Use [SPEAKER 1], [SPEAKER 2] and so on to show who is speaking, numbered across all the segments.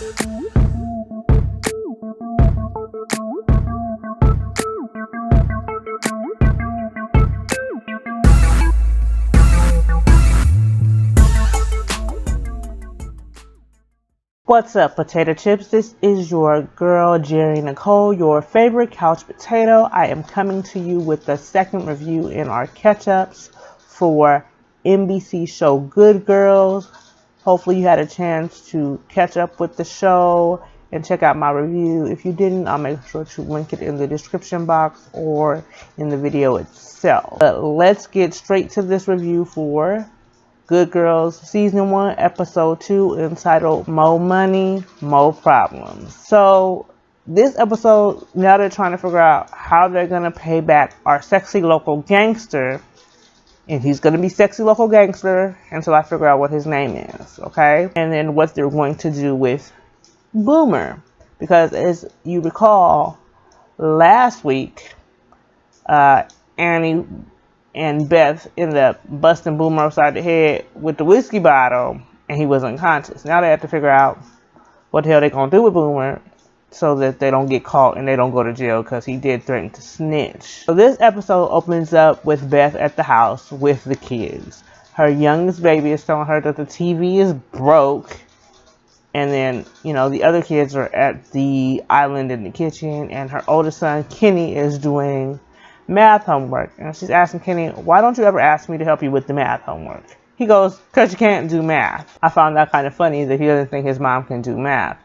[SPEAKER 1] What's up, potato chips? This is your girl, Jerry Nicole, your favorite couch potato. I am coming to you with the second review in our catch-ups for NBC show Good Girls. Hopefully you had a chance to catch up with the show and check out my review. If you didn't, I'll make sure to link it in the description box or in the video itself. But let's get straight to this review for Good Girls Season 1, Episode 2, entitled Mo Money, Mo Problems. So, this episode, now they're trying to figure out how they're going to pay back our sexy local gangster. And he's going to be sexy local gangster until I figure out what his name is, okay? And then what they're going to do with Boomer. Because as you recall, last week, Annie and Beth ended up busting Boomer upside the head with the whiskey bottle, and he was unconscious. Now they have to figure out what the hell they're going to do with Boomer so that they don't get caught and they don't go to jail, because he did threaten to snitch. So this episode opens up with Beth at the house with the kids. Her youngest baby is telling her that the TV is broke, and then, you know, the other kids are at the island in the kitchen, and her oldest son, Kenny, is doing math homework. And she's asking Kenny, why don't you ever ask me to help you with the math homework? He goes, because you can't do math. I found that kind of funny that he doesn't think his mom can do math.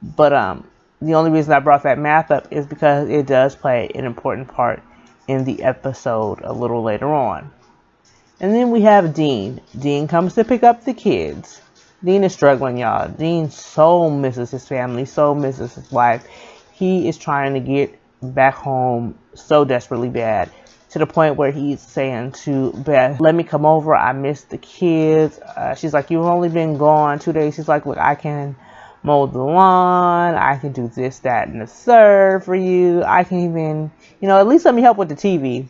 [SPEAKER 1] But the only reason I brought that math up is because it does play an important part in the episode a little later on. And then we have Dean. Dean comes to pick up the kids. Dean is struggling, y'all. Dean so misses his family, so misses his wife. He is trying to get back home so desperately bad, to the point where he's saying to Beth, let me come over, I miss the kids. She's like, you've only been gone 2 days. She's like, look, I can mow the lawn, I can do this, that, and the third for you. I can even, you know, at least let me help with the TV.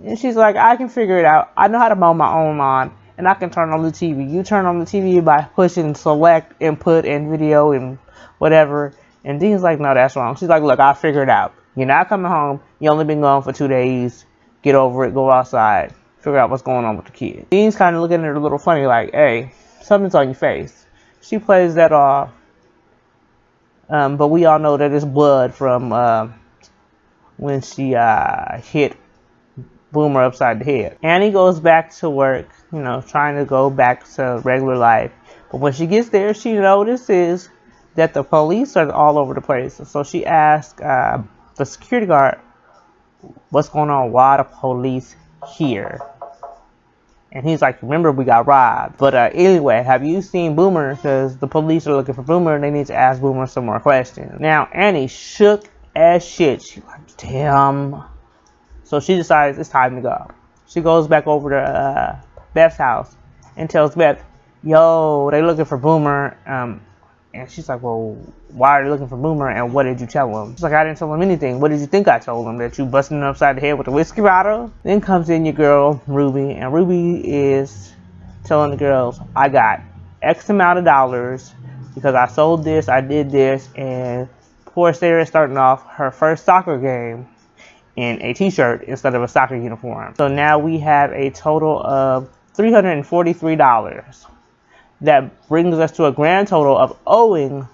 [SPEAKER 1] And she's like, I can figure it out. I know how to mow my own lawn, and I can turn on the TV. You turn on the TV by pushing select, input, and video, and whatever. And Dean's like, no, that's wrong. She's like, look, I'll figure it out. You're not coming home. You only been gone for 2 days. Get over it. Go outside. Figure out what's going on with the kids. Dean's kind of looking at her a little funny, like, hey, something's on your face. She plays that off. But we all know that it's blood from when she hit Boomer upside the head. Annie goes back to work, you know, trying to go back to regular life. But when she gets there, she notices that the police are all over the place. So she asks the security guard, what's going on? Why are the police here? And he's like, remember, we got robbed. But anyway, have you seen Boomer? Because the police are looking for Boomer and they need to ask Boomer some more questions. Now, Annie shook as shit. She's like, damn. So she decides it's time to go. She goes back over to Beth's house and tells Beth, yo, they looking for Boomer. And she's like, well, why are you looking for Boomer, and what did you tell him? She's like, I didn't tell him anything. What did you think I told him? That you busted him upside the head with a whiskey bottle? Then comes in your girl, Ruby, and Ruby is telling the girls, I got X amount of dollars because I sold this, I did this, and poor Sarah is starting off her first soccer game in a t-shirt instead of a soccer uniform. So now we have a total of $343. That brings us to a grand total of owing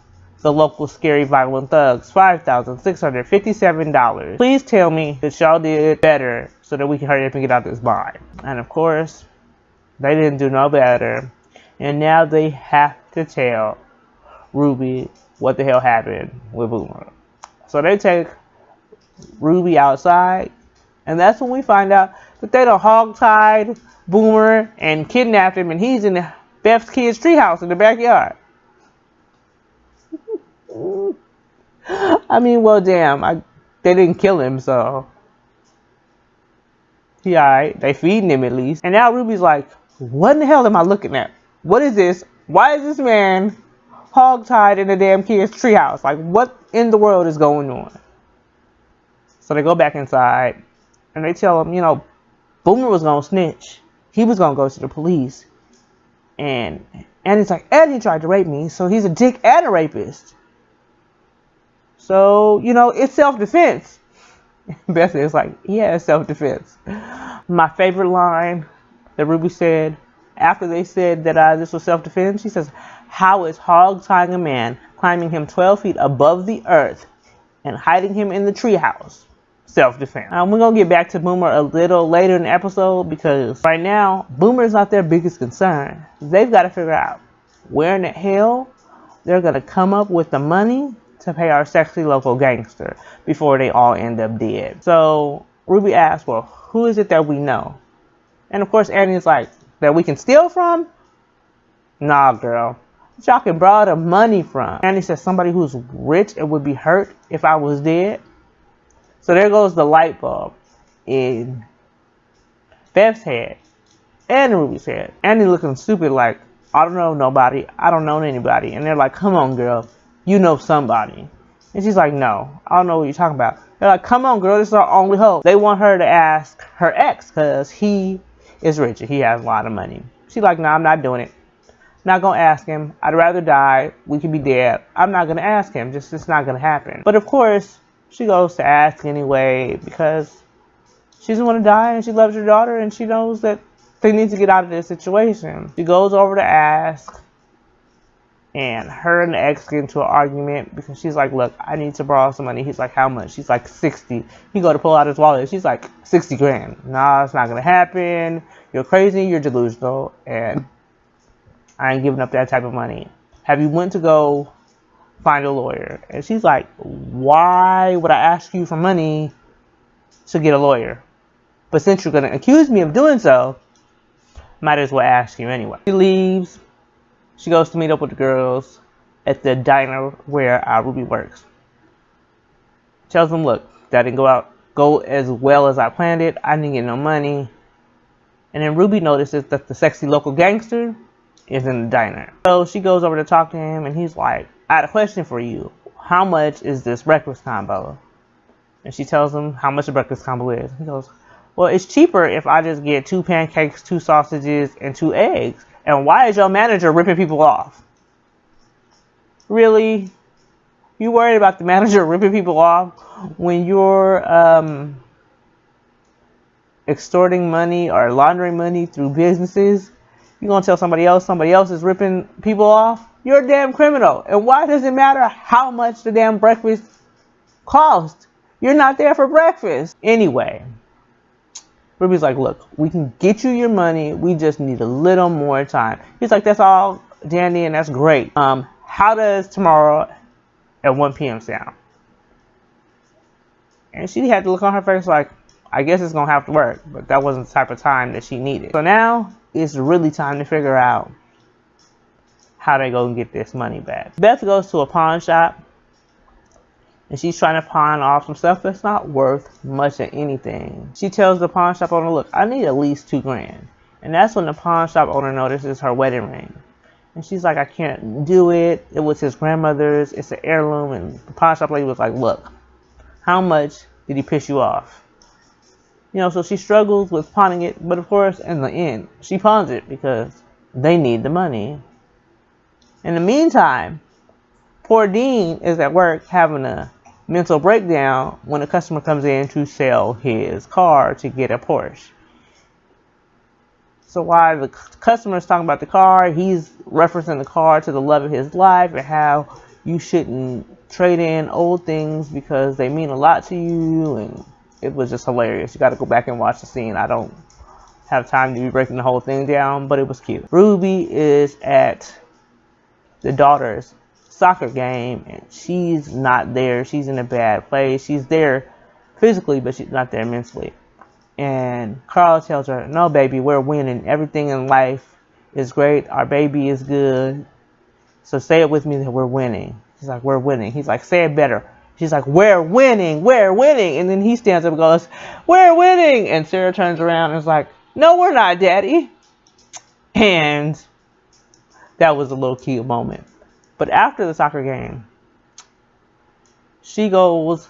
[SPEAKER 1] the local scary violent thugs $5,657. Please tell me that y'all did better so that we can hurry up and get out this bond. And of course, they didn't do no better. And now they have to tell Ruby what the hell happened with Boomer. So they take Ruby outside, and that's when we find out that they done hog-tied Boomer and kidnapped him, and he's in the Beth's kids' treehouse in the backyard. I mean, well, damn, they didn't kill him, so he alright. They feeding him at least. And now Ruby's like, what in the hell am I looking at? What is this? Why is this man hog-tied in the damn kid's treehouse? Like, what in the world is going on? So they go back inside, and they tell him, you know, Boomer was gonna snitch. He was gonna go to the police. And And he's like, and he tried to rape me, so he's a dick and a rapist. So, you know, it's self-defense. Beth is like, yeah, it's self-defense. My favorite line that Ruby said, after they said that this was self-defense, she says, how is hog tying a man, climbing him 12 feet above the earth, and hiding him in the treehouse? Self-defense. We're going to get back to Boomer a little later in the episode, because right now, Boomer is not their biggest concern. They've got to figure out where in the hell they're going to come up with the money to pay our sexy local gangster before they all end up dead. So Ruby asks, well, who is it that we know? And of course, Annie's like, that we can steal from? Nah, girl. Y'all can borrow the money from. Annie says, somebody who's rich and would be hurt if I was dead. So there goes the light bulb in Beth's head and Ruby's head. Annie looking stupid like, I don't know nobody. I don't know anybody. And they're like, come on, girl. You know somebody. And she's like, no, I don't know what you're talking about. They're like, come on, girl. This is our only hope. They want her to ask her ex because he is rich and he has a lot of money. She's like, no, I'm not doing it. Not going to ask him. I'd rather die. We could be dead. I'm not going to ask him. It's not going to happen. But of course, she goes to ask anyway because she doesn't want to die and she loves her daughter and she knows that they need to get out of this situation. She goes over to ask, and her and the ex get into an argument because she's like, look, I need to borrow some money. He's like, how much? She's like, 60. He go to pull out his wallet. She's like, 60 grand. Nah, it's not going to happen. You're crazy. You're delusional. And I ain't giving up that type of money. Have you went to go find a lawyer? And she's like, why would I ask you for money to get a lawyer? But since you're going to accuse me of doing so, might as well ask you anyway. She leaves. She goes to meet up with the girls at the diner where Ruby works. Tells them, look, that didn't go as well as I planned it. I didn't get no money. And then Ruby notices that the sexy local gangster is in the diner. So she goes over to talk to him, and he's like, I had a question for you. How much is this breakfast combo? And she tells him how much the breakfast combo is. He goes, well, it's cheaper if I just get 2 pancakes, 2 sausages, and 2 eggs. And why is your manager ripping people off? Really? You worried about the manager ripping people off when you're extorting money or laundering money through businesses? You're going to tell somebody else is ripping people off? You're a damn criminal. And why does it matter how much the damn breakfast cost? You're not there for breakfast. Anyway, Ruby's like, look, we can get you your money. We just need a little more time. He's like, that's all dandy and that's great. How does tomorrow at 1 p.m. sound? And she had to look on her face like, I guess it's going to have to work. But that wasn't the type of time that she needed. So now it's really time to figure out how they go and get this money back. Beth goes to a pawn shop. And she's trying to pawn off some stuff that's not worth much of anything. She tells the pawn shop owner, look, I need at least 2 grand. And that's when the pawn shop owner notices her wedding ring. And she's like, I can't do it. It was his grandmother's. It's an heirloom. And the pawn shop lady was like, look, how much did he piss you off? You know, so she struggles with pawning it. But of course, in the end, she pawns it because they need the money. In the meantime, poor Dean is at work having a mental breakdown when a customer comes in to sell his car to get a Porsche. So while the customer is talking about the car, he's referencing the car to the love of his life and how you shouldn't trade in old things because they mean a lot to you. And it was just hilarious. You got to go back and watch the scene. I don't have time to be breaking the whole thing down, but it was cute. Ruby is at the daughter's soccer game and she's not there. She's in a bad place. She's there physically, but she's not there mentally. And Carl tells her, no, baby, we're winning. Everything in life is great. Our baby is good. So say it with me that we're winning. She's like, we're winning. He's like, say it better. She's like, we're winning. We're winning. And then he stands up and goes, we're winning. And Sarah turns around and is like, no, we're not, Daddy. And that was a little cute moment. But after the soccer game, she goes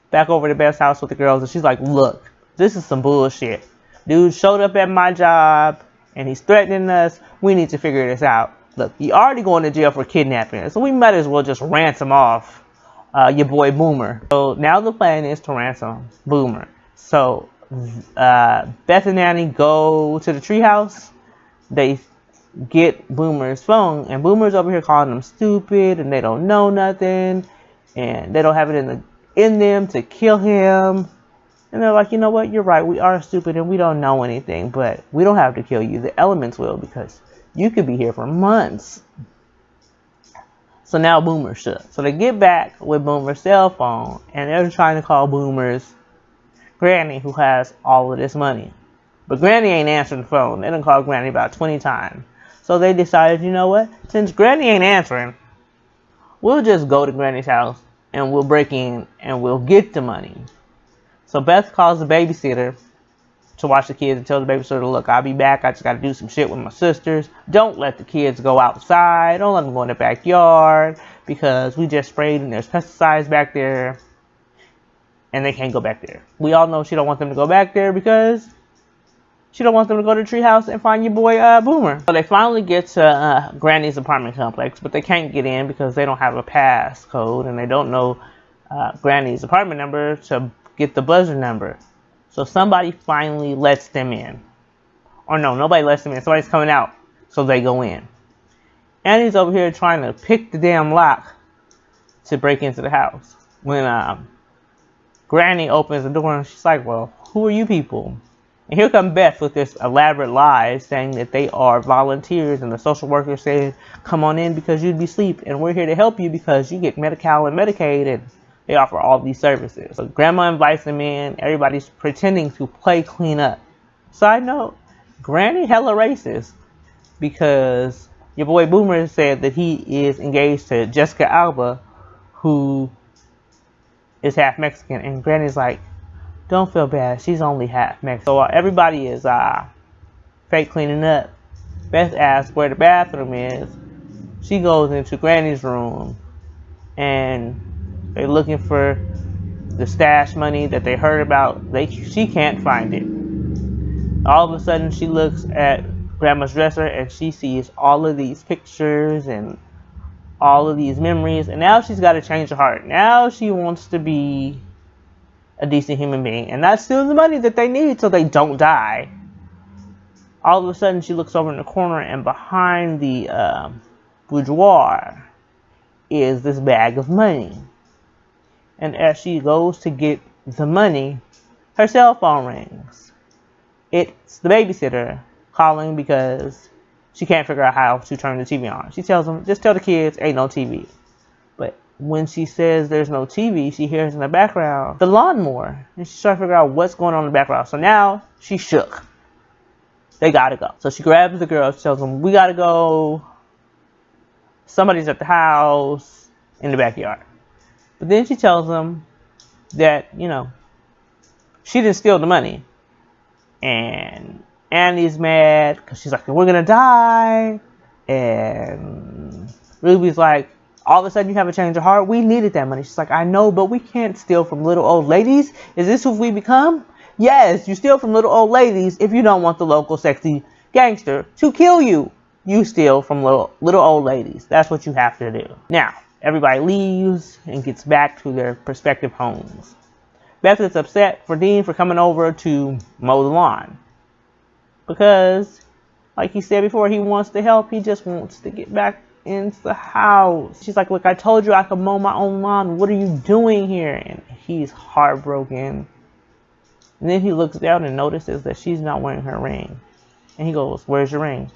[SPEAKER 1] back over to Beth's house with the girls and she's like, look, this is some bullshit. Dude showed up at my job and he's threatening us. We need to figure this out. look, you already going to jail for kidnapping, so we might as well just ransom off your boy Boomer. So now the plan is to ransom Boomer. So Beth and Nanny go to the treehouse. They get Boomer's phone, and Boomer's over here calling them stupid, and they don't know nothing, and they don't have it in them to kill him. And they're like, you know what, you're right, we are stupid and we don't know anything, but we don't have to kill you. The elements will, because you could be here for months. So now Boomer shook. So they get back with Boomer's cell phone, and they're trying to call Boomer's Granny, who has all of this money. But Granny ain't answering the phone. They done called Granny about 20 times. So they decided, you know what, since Granny ain't answering, we'll just go to Granny's house and we'll break in and we'll get the money. So Beth calls the babysitter to watch the kids and tells the babysitter, look, I'll be back. I just got to do some shit with my sisters. Don't let the kids go outside. Don't let them go in the backyard, because we just sprayed and there's pesticides back there and they can't go back there. We all know she don't want them to go back there because she don't want them to go to the treehouse and find your boy Boomer. So they finally get to Granny's apartment complex, but they can't get in because they don't have a pass code and they don't know Granny's apartment number to get the buzzer number. So somebody finally lets them in. Or no, nobody lets them in. Somebody's coming out, so they go in. Annie's over here trying to pick the damn lock to break into the house. When Granny opens the door and she's like, well, who are you people? And here comes Beth with this elaborate lie saying that they are volunteers, and the social worker said, come on in because you'd be asleep, and we're here to help you because you get Medi-Cal and Medicaid, and they offer all these services. So Grandma invites them in. Everybody's pretending to play clean up. Side note, Granny hella racist, because your boy Boomer said that he is engaged to Jessica Alba, who is half Mexican, and Granny's like, don't feel bad, she's only half Mexican. So everybody is fake cleaning up. Beth asks where the bathroom is. She goes into Granny's room, and they're looking for the stash money that they heard about. She can't find it. All of a sudden, she looks at Grandma's dresser, and she sees all of these pictures and all of these memories, and now she's got a change of heart. Now she wants to be a decent human being and not steal the money that they need so they don't die. All of a sudden, she looks over in the corner, and behind the boudoir is this bag of money. And as she goes to get the money, her cell phone rings. It's the babysitter calling because she can't figure out how to turn the TV on. She tells them, just tell the kids ain't no TV. But when she says there's no TV, she hears in the background the lawnmower. And she's trying to figure out what's going on in the background. So now she's shook. They gotta go. So she grabs the girls, tells them, we gotta go. Somebody's at the house in the backyard. But then she tells them that, you know, she didn't steal the money. And Annie's mad because she's like, we're going to die. And Ruby's like, all of a sudden you have a change of heart. We needed that money. She's like, I know, but we can't steal from little old ladies. Is this who we become? Yes, you steal from little old ladies if you don't want the local sexy gangster to kill you. You steal from little old ladies. That's what you have to do. Now, everybody leaves and gets back to their prospective homes. Beth is upset for Dean for coming over to mow the lawn. Because, like he said before, he wants to help. He just wants to get back into the house. She's like, look, I told you I could mow my own lawn. What are you doing here? And he's heartbroken. And then he looks down and notices that she's not wearing her ring. And he goes, where's your ring?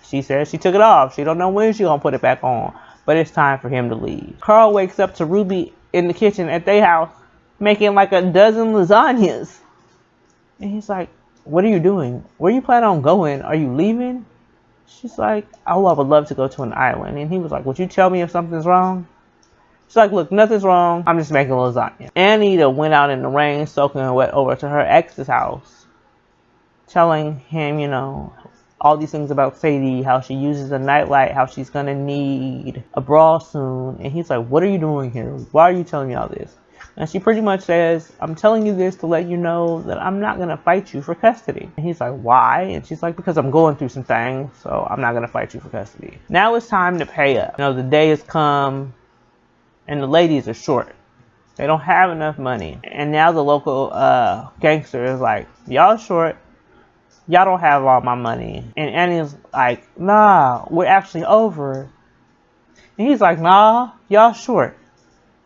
[SPEAKER 1] She says she took it off. She don't know when she's going to put it back on. But it's time for him to leave. Carl wakes up to Ruby in the kitchen at their house making like a dozen lasagnas. And he's like, what are you doing? Where you plan on going? Are you leaving? She's like, oh, I would love to go to an island. And he was like, would you tell me if something's wrong? She's like, look, nothing's wrong. I'm just making lasagna. Anita went out in the rain, soaking wet, over to her ex's house, telling him, you know, all these things about Sadie, how she uses a nightlight, how she's going to need a bra soon. And he's like, what are you doing here? Why are you telling me all this? And she pretty much says, I'm telling you this to let you know that I'm not going to fight you for custody. And he's like, why? And she's like, because I'm going through some things, so I'm not going to fight you for custody. Now it's time to pay up. You know, the day has come and the ladies are short. They don't have enough money. And now the local gangster is like, y'all short. Y'all don't have all my money. And Annie's like, nah, we're actually over. And he's like, nah, y'all short.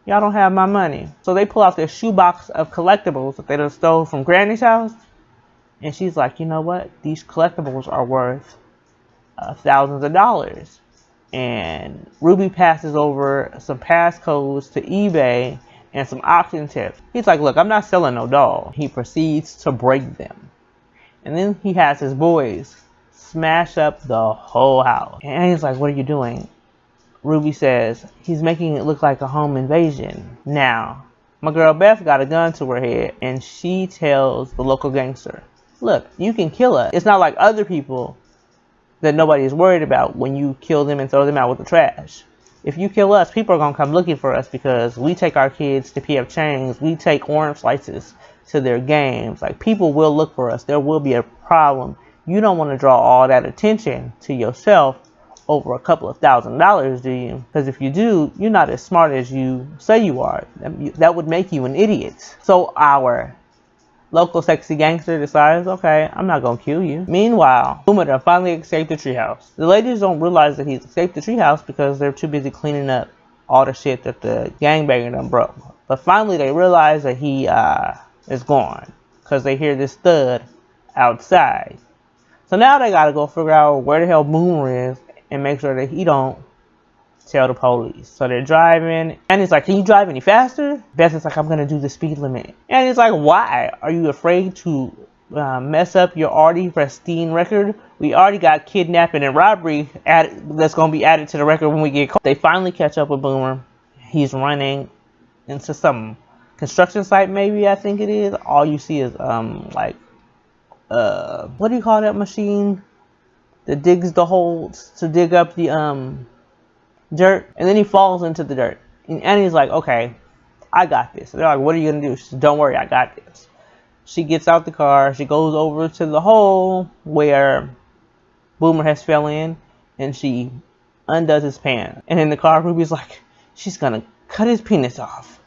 [SPEAKER 1] Y'all don't have my money. So they pull out their shoebox of collectibles that they done stole from Granny's house. And she's like, you know what? These collectibles are worth thousands of dollars. And Ruby passes over some passcodes to eBay and some auction tips. He's like, look, I'm not selling no doll. He proceeds to break them. And then he has his boys smash up the whole house. And he's like, what are you doing? Ruby says, he's making it look like a home invasion. Now, my girl Beth got a gun to her head, and she tells the local gangster, look, you can kill us. It's not like other people that nobody is worried about when you kill them and throw them out with the trash. If you kill us, people are going to come looking for us because we take our kids to P.F. Chang's. We take orange slices to their games. Like, people will look for us. There will be a problem. You don't want to draw all that attention to yourself over a couple of $1,000s, do you? Because if you do, you're not as smart as you say you are. That would make you an idiot. So our local sexy gangster decides, okay, I'm not gonna kill you. Meanwhile, Boomer done finally escaped the treehouse. The ladies don't realize that he's escaped the treehouse because they're too busy cleaning up all the shit that the gangbanger done broke. But finally they realize that he is gone because they hear this thud outside. So now they gotta go figure out where the hell Boomer is and make sure that he don't tell the police. So they're driving, and he's like, can you drive any faster? Beth is like, I'm gonna do the speed limit. And he's like, why? Are you afraid to mess up your already pristine record? We already got kidnapping and robbery that's gonna be added to the record when we get caught. They finally catch up with Boomer. He's running into some construction site, maybe, I think it is. All you see is what do you call that machine that digs the holes to dig up the dirt? And then he falls into the dirt, and Annie's like, okay, I got this. And they're like, what are you gonna do? She says, don't worry, I got this. She gets out the car, she goes over to the hole where Boomer has fell in, and she undoes his pants. And in the car, Ruby's like, she's gonna cut his penis off.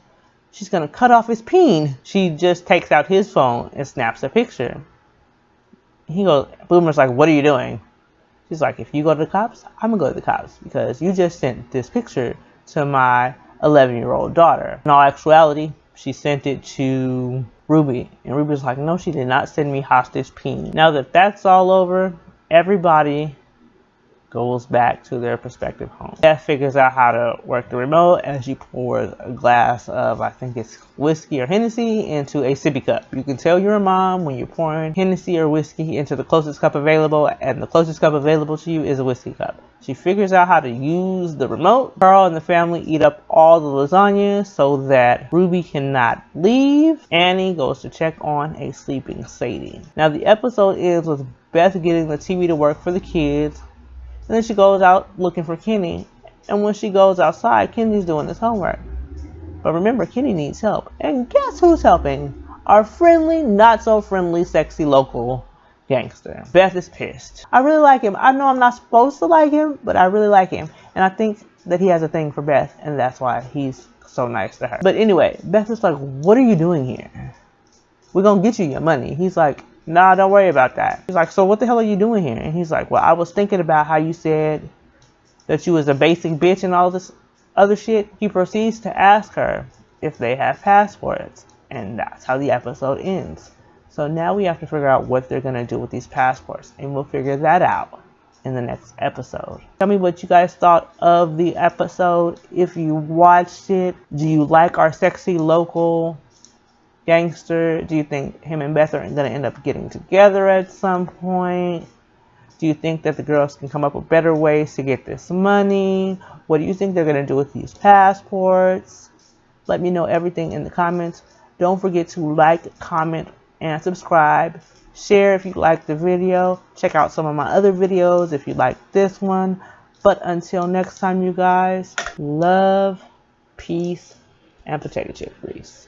[SPEAKER 1] She's gonna cut off his peen. She just takes out his phone and snaps a picture. He goes, Boomer's like, what are you doing? She's like, if you go to the cops, I'm gonna go to the cops because you just sent this picture to my 11-year-old daughter. In all actuality, she sent it to Ruby, and Ruby's like, no, she did not send me hostage peen. Now that that's all over, everybody goes back to their prospective home. Beth figures out how to work the remote as she pours a glass of, I think it's whiskey or Hennessy, into a sippy cup. You can tell your mom when you're pouring Hennessy or whiskey into the closest cup available, and the closest cup available to you is a whiskey cup. She figures out how to use the remote. Carl and the family eat up all the lasagna so that Ruby cannot leave. Annie goes to check on a sleeping Sadie. Now the episode ends with Beth getting the TV to work for the kids. And then she goes out looking for Kenny. And when she goes outside, Kenny's doing his homework. But remember, Kenny needs help. And guess who's helping? Our friendly, not so friendly, sexy local gangster. Beth is pissed. I really like him. I know I'm not supposed to like him, but I really like him. And I think that he has a thing for Beth. And that's why he's so nice to her. But anyway, Beth is like, what are you doing here? We're going to get you your money. He's like, nah, don't worry about that. He's like, so what the hell are you doing here? And he's like, well, I was thinking about how you said that you was a basic bitch and all this other shit. He proceeds to ask her if they have passports. And that's how the episode ends. So now we have to figure out what they're going to do with these passports. And we'll figure that out in the next episode. Tell me what you guys thought of the episode. If you watched it, do you like our sexy local gangster? Do you think him and Beth are going to end up getting together at some point? Do you think that the girls can come up with better ways to get this money? What do you think they're going to do with these passports? Let me know everything in the comments. Don't forget to like, comment, and subscribe. Share if you liked the video. Check out some of my other videos if you like this one. But until next time, you guys, love, peace, and potato chip grease.